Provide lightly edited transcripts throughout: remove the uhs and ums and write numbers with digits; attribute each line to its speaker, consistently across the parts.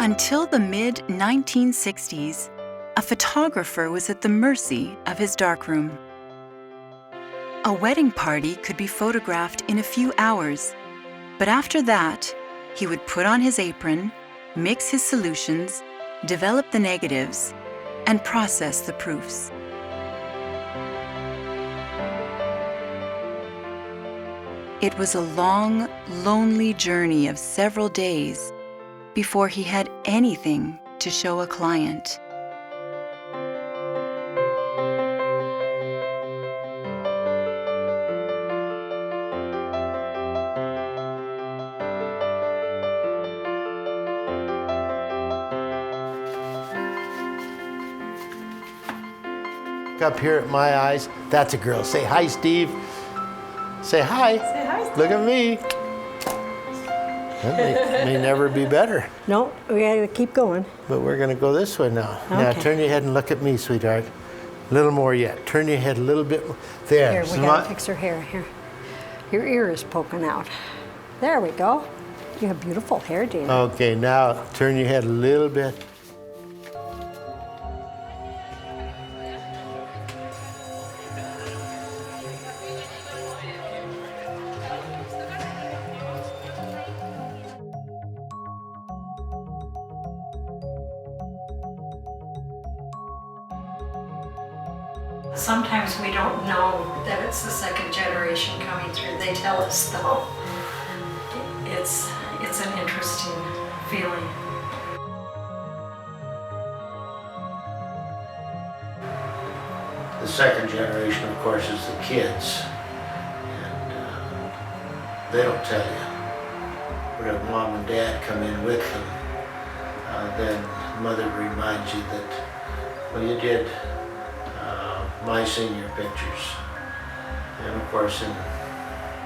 Speaker 1: Until the mid-1960s, a photographer was at the mercy of his darkroom. A wedding party could be photographed in a few hours, but after that, he would put on his apron, mix his solutions, develop the negatives, and process the proofs. It was a long, lonely journey of several days before he had anything to show a client.
Speaker 2: Up here at my eyes, that's a girl. Say hi, Steve. Say hi.
Speaker 3: Say hi, Steve.
Speaker 2: Look at me. That may never be better.
Speaker 3: No, we gotta keep going.
Speaker 2: But we're gonna go this way now.
Speaker 3: Okay.
Speaker 2: Now turn your head and look at me, sweetheart. A little more yet. Turn your head a little bit more. There.
Speaker 3: Here, we gotta fix her hair. Here. Your ear is poking out. There we go. You have beautiful hair, Dana.
Speaker 2: Okay, now turn your head a little bit.
Speaker 4: Sometimes we don't know that it's the second generation coming through. They tell us though. It's an interesting feeling.
Speaker 2: The second generation, of course, is the kids. And they don't tell you. But if mom and dad come in with them, then mother reminds you that, well, you did my senior pictures. And of course, in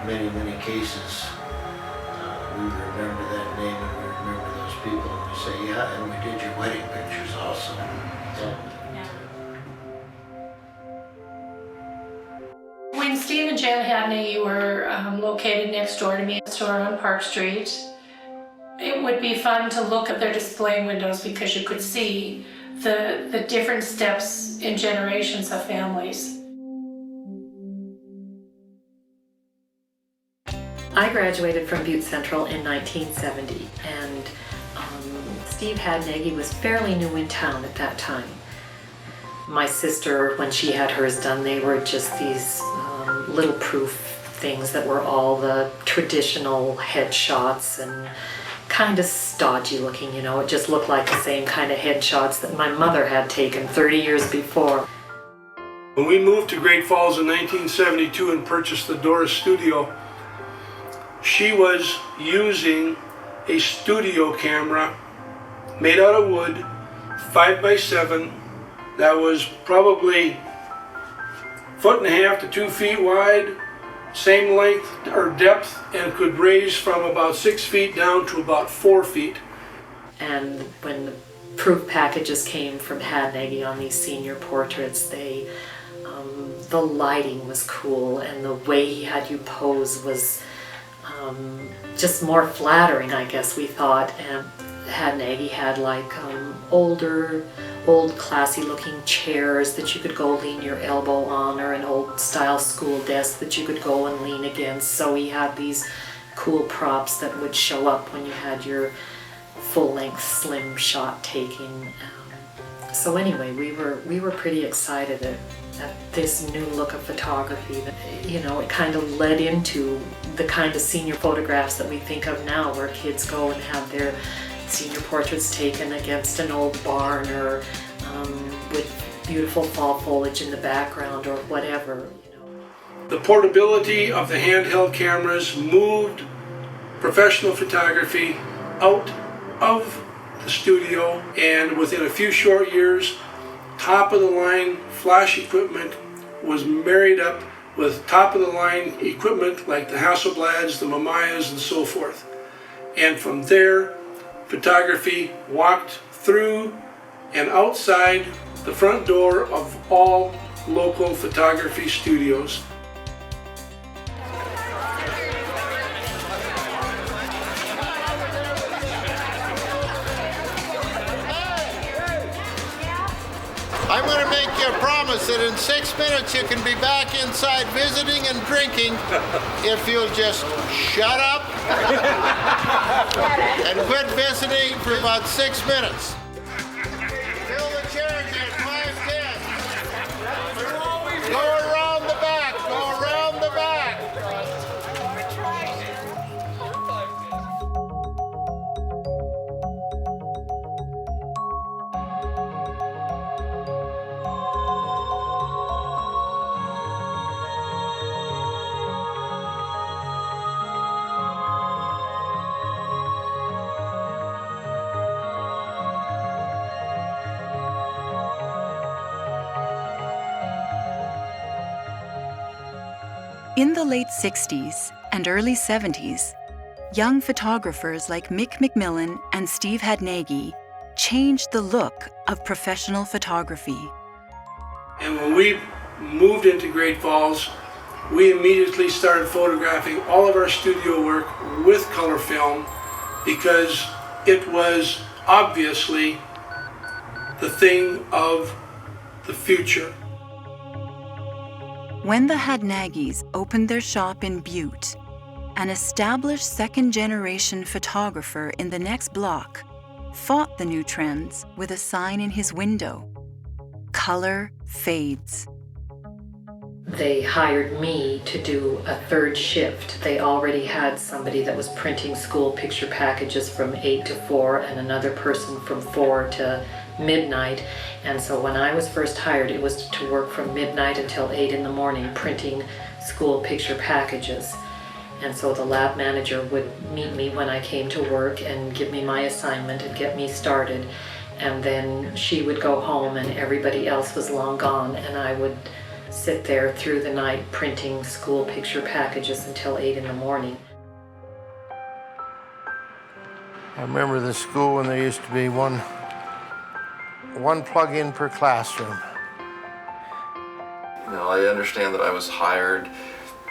Speaker 2: many, many cases, we remember that name and we remember those people and we say, yeah, and we did your wedding pictures also. So,
Speaker 4: When Steve and Jan Hadney were located next door to me, a store on Park Street, it would be fun to look at their display windows because you could see the different steps in generations of families.
Speaker 5: I graduated from Butte Central in 1970, and Steve Hadnaghy was fairly new in town at that time. My sister, when she had hers done, they were just these little proof things that were all the traditional headshots and kind of stodgy looking, you know. It just looked like the same kind of headshots that my mother had taken 30 years before.
Speaker 6: When we moved to Great Falls in 1972 and purchased the Doris studio, she was using a studio camera made out of wood, 5x7, that was probably 1.5 to 2 feet wide, same length or depth, and could raise from about 6 feet down to about 4 feet.
Speaker 5: And when the proof packages came from Hadnaghy on these senior portraits, the lighting was cool, and the way he had you pose was just more flattering, I guess we thought. And Hadnaghy had like old classy looking chairs that you could go lean your elbow on, or an old style school desk that you could go and lean against. So he had these cool props that would show up when you had your full-length slim shot taking. So anyway, we were pretty excited at this new look of photography. That, you know, it kind of led into the kind of senior photographs that we think of now, where kids go and have their senior portraits taken against an old barn, or with beautiful fall foliage in the background, or whatever. You know.
Speaker 6: The portability of the handheld cameras moved professional photography out of the studio, and within a few short years, top-of-the-line flash equipment was married up with top-of-the-line equipment like the Hasselblads, the Mamayas, and so forth. And from there, photography walked through and outside the front door of all local photography studios.
Speaker 2: I'm going to make you a promise that in 6 minutes you can be back inside visiting and drinking if you'll just shut up and quit visiting for about 6 minutes. Fill the chairs in 5, 10. Go around the back. Go around the back.
Speaker 1: In the late 60s and early 70s, young photographers like Mick McMillan and Steve Hadnagy changed the look of professional photography.
Speaker 6: And when we moved into Great Falls, we immediately started photographing all of our studio work with color film because it was obviously the thing of the future.
Speaker 1: When the Hadnagy's opened their shop in Butte, an established second-generation photographer in the next block fought the new trends with a sign in his window: "Color fades."
Speaker 5: They hired me to do a third shift. They already had somebody that was printing school picture packages from 8 to 4 and another person from 4 to midnight. And so when I was first hired, it was to work from midnight until 8 in the morning printing school picture packages. And so the lab manager would meet me when I came to work and give me my assignment and get me started. And then she would go home and everybody else was long gone, and I would sit there through the night printing school picture packages until 8 in the morning.
Speaker 2: I remember the school when there used to be one plug-in per classroom.
Speaker 7: You know, I understand that I was hired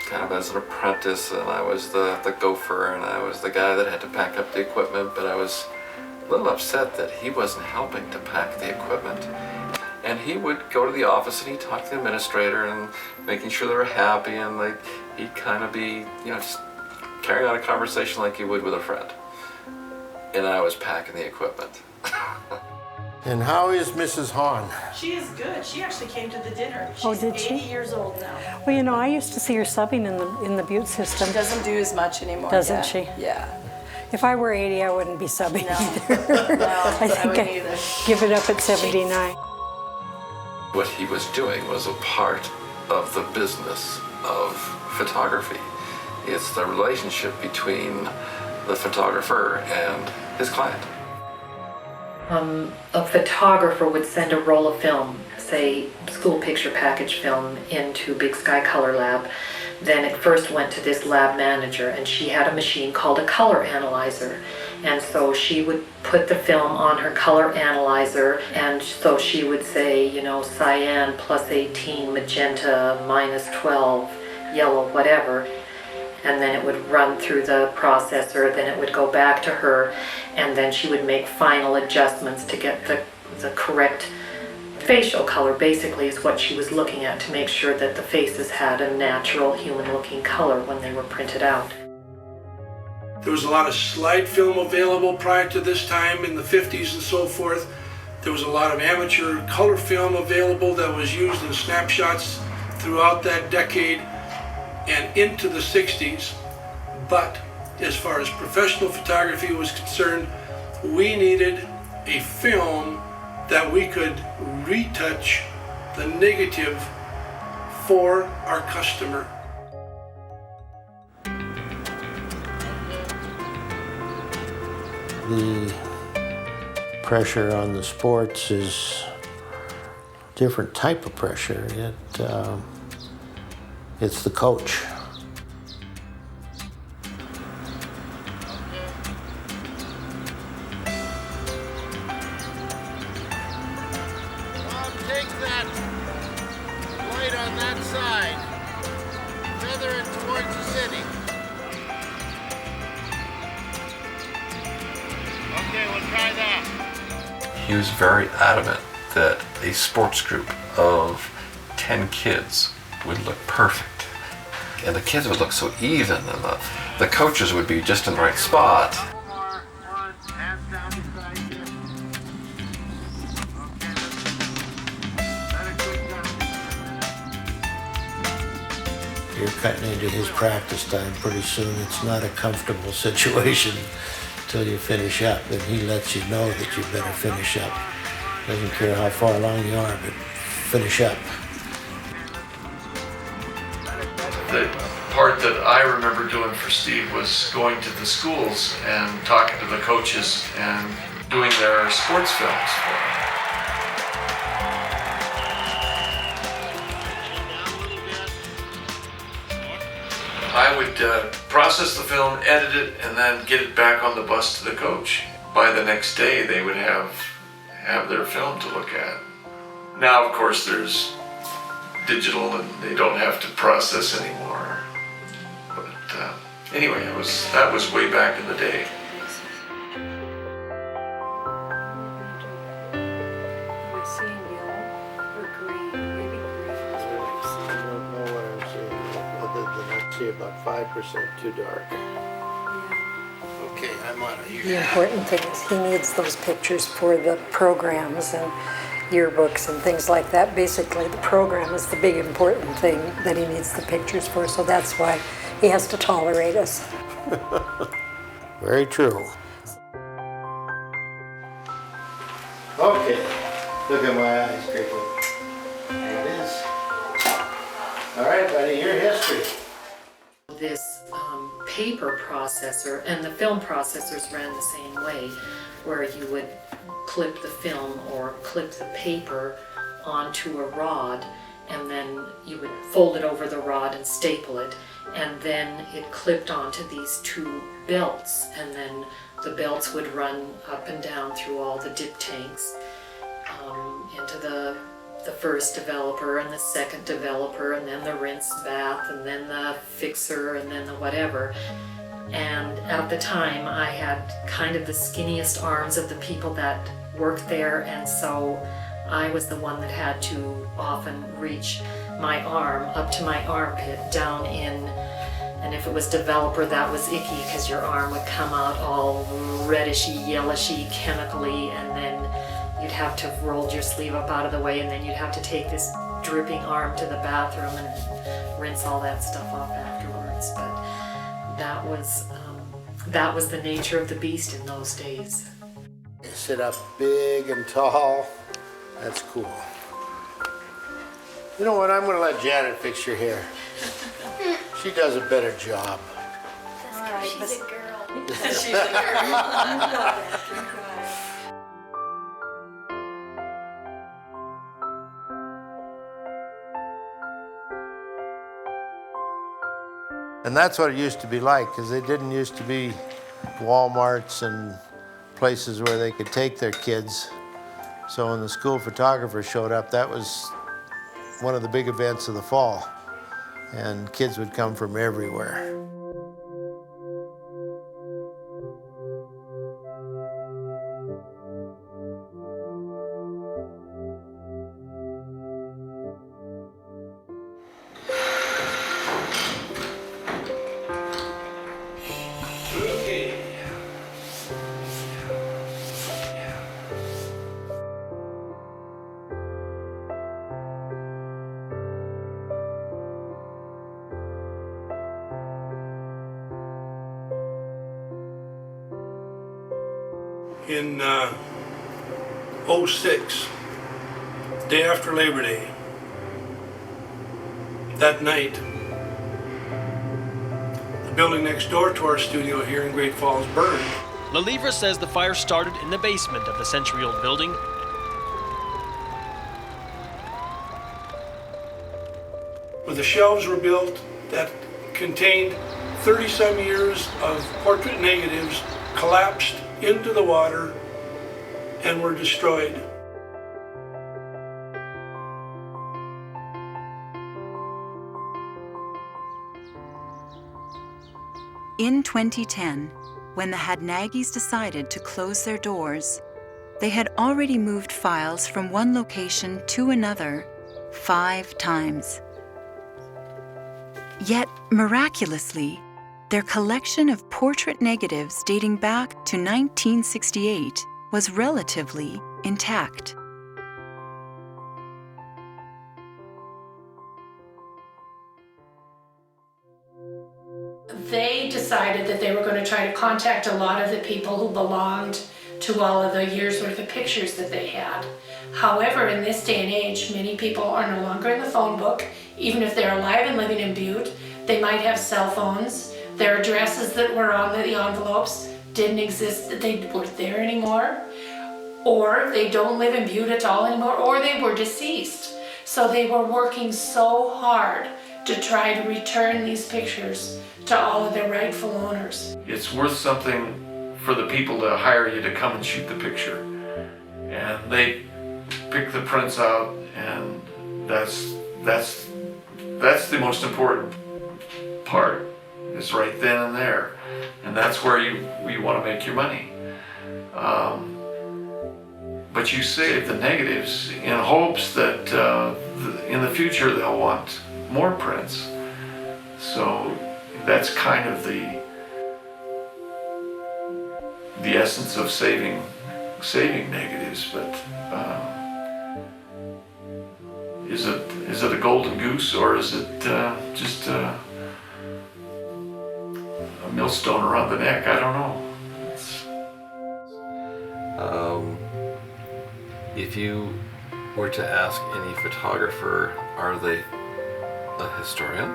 Speaker 7: kind of as an apprentice, and I was the gopher, and I was the guy that had to pack up the equipment, but I was a little upset that he wasn't helping to pack the equipment. And he would go to the office and he'd talk to the administrator and making sure they were happy, and like he'd kind of be, you know, just carrying on a conversation like you would with a friend. And I was packing the equipment.
Speaker 2: And how is Mrs. Hahn?
Speaker 8: She is good. She actually came to the dinner. She's
Speaker 3: did she?
Speaker 8: 80 years old now.
Speaker 3: Well, you know, I used to see her subbing in the Butte system.
Speaker 8: She doesn't do as much anymore.
Speaker 3: Doesn't she?
Speaker 8: Yeah.
Speaker 3: If I were 80, I wouldn't be subbing
Speaker 8: No.
Speaker 3: either.
Speaker 8: No,
Speaker 3: I think
Speaker 8: wouldn't either.
Speaker 3: give it up at 79.
Speaker 7: What he was doing was a part of the business of photography. It's the relationship between the photographer and his client.
Speaker 5: A photographer would send a roll of film, say school picture package film, into Big Sky Color Lab. Then it first went to this lab manager, and she had a machine called a color analyzer. And so she would put the film on her color analyzer, and so she would say, you know, cyan plus 18, magenta minus 12, yellow, whatever. And then it would run through the processor, then it would go back to her, and then she would make final adjustments to get the correct facial color, basically, is what she was looking at to make sure that the faces had a natural human-looking color when they were printed out.
Speaker 6: There was a lot of slide film available prior to this time in the 50s and so forth. There was a lot of amateur color film available that was used in snapshots throughout that decade and into the 60s. But as far as professional photography was concerned, we needed a film that we could retouch the negative for our customer.
Speaker 2: The pressure on the sports is a different type of pressure. It's the coach. Bob, take that light on that side. Feather it towards the city. Okay, we'll try that.
Speaker 7: He was very adamant that a sports group of 10 kids would look perfect. And the kids would look so even, and the coaches would be just in the right spot.
Speaker 2: You're cutting into his practice time pretty soon. It's not a comfortable situation till you finish up, and he lets you know that you better finish up. Doesn't care how far along you are, but finish up.
Speaker 7: The part that I remember doing for Steve was going to the schools and talking to the coaches and doing their sports films for them. I would process the film, edit it, and then get it back on the bus to the coach. By the next day, they would have their film to look at. Now, of course, there's digital and they don't have to process anymore. But anyway, that was way back in the day.
Speaker 2: About 5% too dark. Okay, I'm on it.
Speaker 3: The important thing is he needs those pictures for the programs and yearbooks and things like that. Basically, the program is the big important thing that he needs the pictures for, so that's why he has to tolerate us.
Speaker 2: Very true. Okay, look at my eyes, Crickle. There it is. All right, buddy, your history.
Speaker 5: This paper processor, and the film processors ran the same way, where you would clip the film or clip the paper onto a rod, and then you would fold it over the rod and staple it, and then it clipped onto these two belts, and then the belts would run up and down through all the dip tanks into the first developer and the second developer, and then the rinse bath, and then the fixer, and then the whatever. And at the time I had kind of the skinniest arms of the people that worked there, and so I was the one that had to often reach my arm up to my armpit down in, and if it was developer, that was icky because your arm would come out all reddishy, yellowishy, chemically, and then you'd have to have rolled your sleeve up out of the way, and then you'd have to take this dripping arm to the bathroom and rinse all that stuff off afterwards. But that was the nature of the beast in those days.
Speaker 2: You sit up big and tall. That's cool. You know what? I'm going to let Janet fix your hair. She does a better job.
Speaker 8: She's a girl. She's a girl.
Speaker 2: And that's what it used to be like, because they didn't used to be Walmarts and places where they could take their kids. So when the school photographer showed up, that was one of the big events of the fall. And kids would come from everywhere.
Speaker 6: In 06, day after Labor Day, that night, the building next door to our studio here in Great Falls burned.
Speaker 9: LaLivra says the fire started in the basement of the century-old building.
Speaker 6: Where the shelves were built that contained 30-some years of portrait negatives collapsed into the water and were destroyed.
Speaker 1: In 2010, when the Hadnagis decided to close their doors, they had already moved files from one location to another 5 times. Yet, miraculously, their collection of portrait negatives dating back to 1968 was relatively intact.
Speaker 4: They decided that they were going to try to contact a lot of the people who belonged to all of the years' worth of pictures that they had. However, in this day and age, many people are no longer in the phone book. Even if they're alive and living in Butte, they might have cell phones. Their addresses that were on the envelopes didn't exist, they weren't there anymore. Or they don't live in Butte at all anymore, or they were deceased. So they were working so hard to try to return these pictures to all of their rightful owners.
Speaker 10: It's worth something for the people to hire you to come and shoot the picture. And they pick the prints out, and that's the most important part. It's right then and there. And that's where you want to make your money. But you save the negatives in hopes that in the future they'll want more prints. So that's kind of the essence of saving negatives. But is it a golden goose, or is it just a millstone around the neck? I don't know.
Speaker 7: If you were to ask any photographer, are they a historian?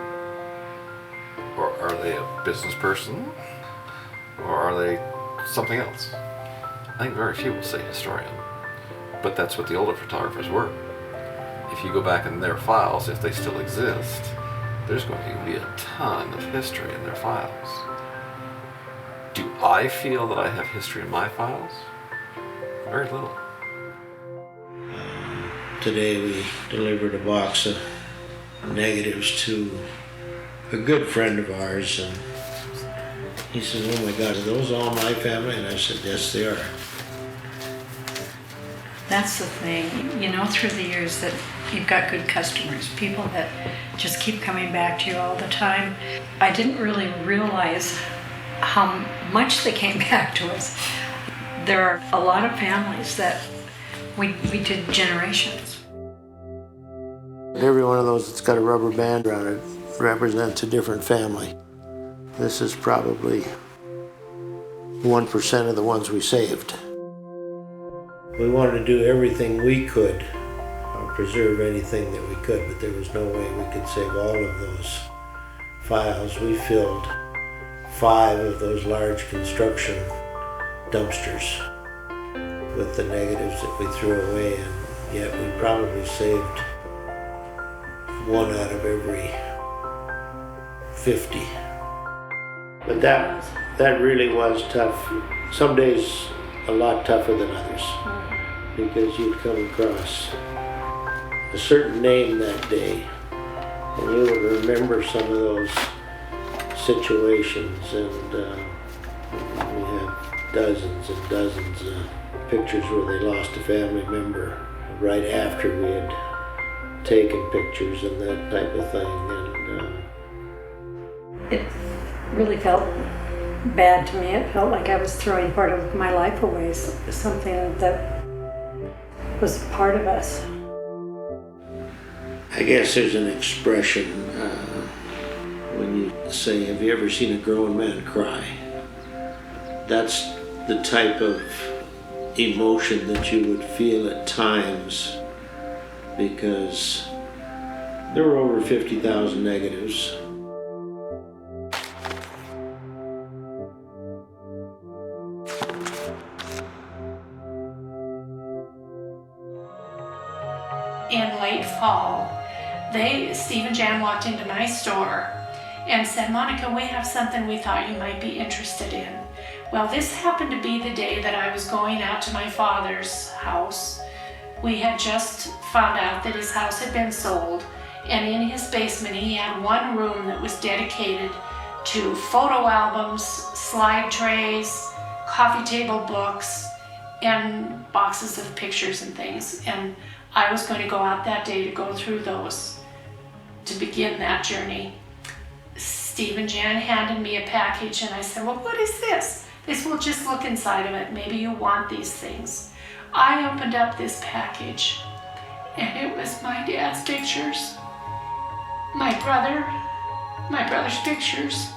Speaker 7: Or are they a business person? Or are they something else? I think very few will say historian. But that's what the older photographers were. If you go back in their files, if they still exist, there's going to be a ton of history in their files. Do I feel that I have history in my files? Very little.
Speaker 2: Today we delivered a box of negatives to a good friend of ours, and he said, "Oh my God, are those all my family?" And I said, "Yes, they are."
Speaker 11: That's the thing, you know, through the years that you've got good customers, people that just keep coming back to you all the time. I didn't really realize how much they came back to us. There are a lot of families that we did generations.
Speaker 2: Every one of those that's got a rubber band around it represents a different family. This is probably 1% of the ones we saved. We wanted to do everything we could, or preserve anything that we could, but there was no way we could save all of those files. We filled 5 of those large construction dumpsters with the negatives that we threw away, and yet we probably saved 1 out of every 50. But that really was tough. Some days a lot tougher than others, because you'd come across a certain name that day and you would remember some of those situations, and we have dozens and dozens of pictures where they lost a family member right after we had taken pictures and that type of thing. And
Speaker 3: it really felt bad to me. It felt like I was throwing part of my life away, something that was part of us.
Speaker 2: I guess there's an expression when you say, "Have you ever seen a grown man cry?" That's the type of emotion that you would feel at times, because there were over 50,000 negatives.
Speaker 4: In late fall, Steve and Jan walked into my store and said, "Monica, we have something we thought you might be interested in." Well, this happened to be the day that I was going out to my father's house. We had just found out that his house had been sold, and in his basement he had one room that was dedicated to photo albums, slide trays, coffee table books, and boxes of pictures and things. And I was going to go out that day to go through those to begin that journey. Steve and Jan handed me a package and I said, well, what is this? They said, well, just look inside of it. Maybe you want these things. I opened up this package and it was my dad's pictures, my brother's pictures,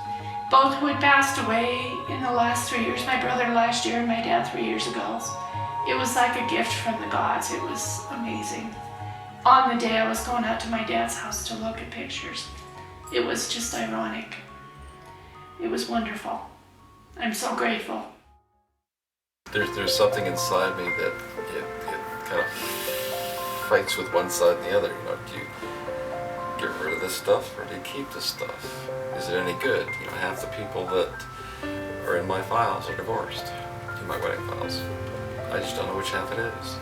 Speaker 4: both who had passed away in the last 3 years. My brother last year and my dad 3 years ago. It was like a gift from the gods. It was amazing. On the day I was going out to my dad's house to look at pictures, it was just ironic. It was wonderful. I'm so grateful.
Speaker 7: There's something inside me that it kind of fights with one side and the other. You know, do you get rid of this stuff or do you keep this stuff? Is it any good? You know, half the people that are in my files are divorced, in my wedding files. I just don't know which half it is.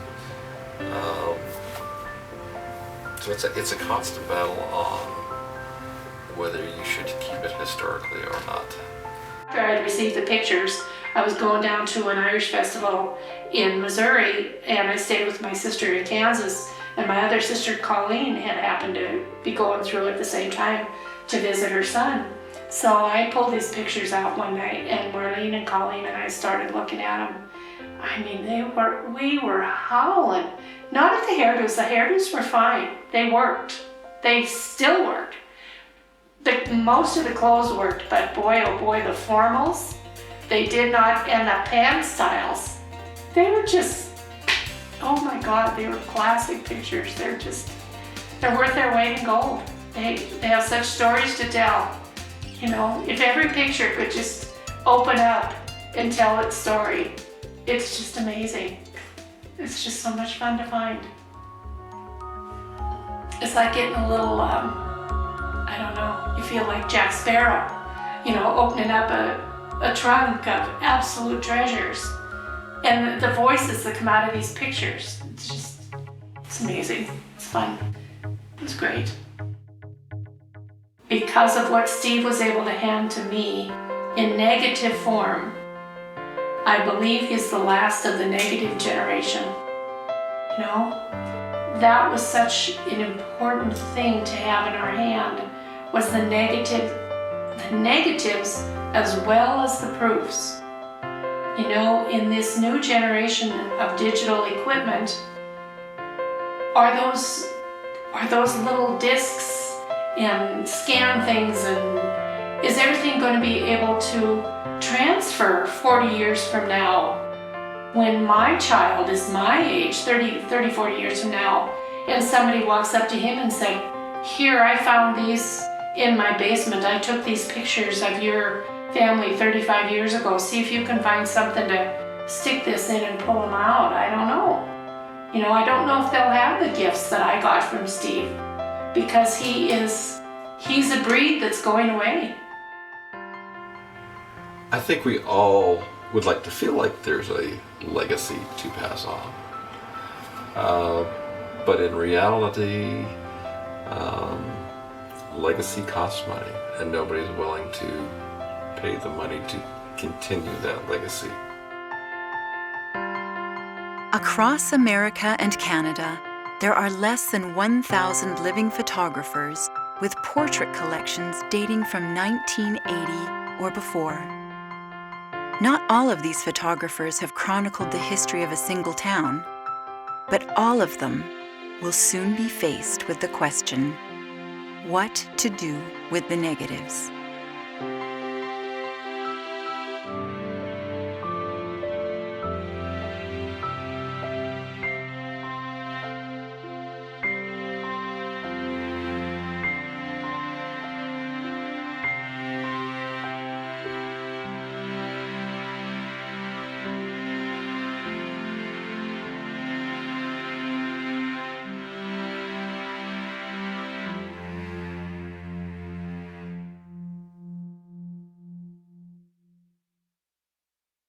Speaker 7: So it's a constant battle on whether you should keep it historically or not.
Speaker 4: After I had received the pictures, I was going down to an Irish festival in Missouri, and I stayed with my sister in Kansas, and my other sister Colleen had happened to be going through at the same time to visit her son. So I pulled these pictures out one night, and Marlene and Colleen and I started looking at them. I mean, we were howling. Not at the hairdos. The hairdos were fine. They worked. They still work. Most of the clothes worked, but boy, oh boy, the formals, they did not, and the pant styles, they were just, oh my God, they were classic pictures. They're worth their weight in gold. They have such stories to tell. You know, if every picture could just open up and tell its story, it's just amazing. It's just so much fun to find. It's like getting a little, I don't know, you feel like Jack Sparrow, you know, opening up a trunk of absolute treasures. And the voices that come out of these pictures, it's amazing. It's fun. It was great. Because of what Steve was able to hand to me in negative form, I believe he's the last of the negative generation. You know? That was such an important thing to have in our hand, was the negatives as well as the proofs. You know, in this new generation of digital equipment, are those little discs and scan things, and is everything going to be able to transfer 40 years from now, when my child is my age, 30, 40 years from now, and somebody walks up to him and said, here, I found these in my basement. I took these pictures of your family 35 years ago. See if you can find something to stick this in and pull them out. I don't know. You know, I don't know if they'll have the gifts that I got from Steve, because he's a breed that's going away.
Speaker 7: I think we all would like to feel like there's a legacy to pass on. But in reality, legacy costs money, and nobody's willing to pay the money to continue that legacy.
Speaker 1: Across America and Canada, there are less than 1,000 living photographers with portrait collections dating from 1980 or before. Not all of these photographers have chronicled the history of a single town, but all of them will soon be faced with the question, what to do with the negatives?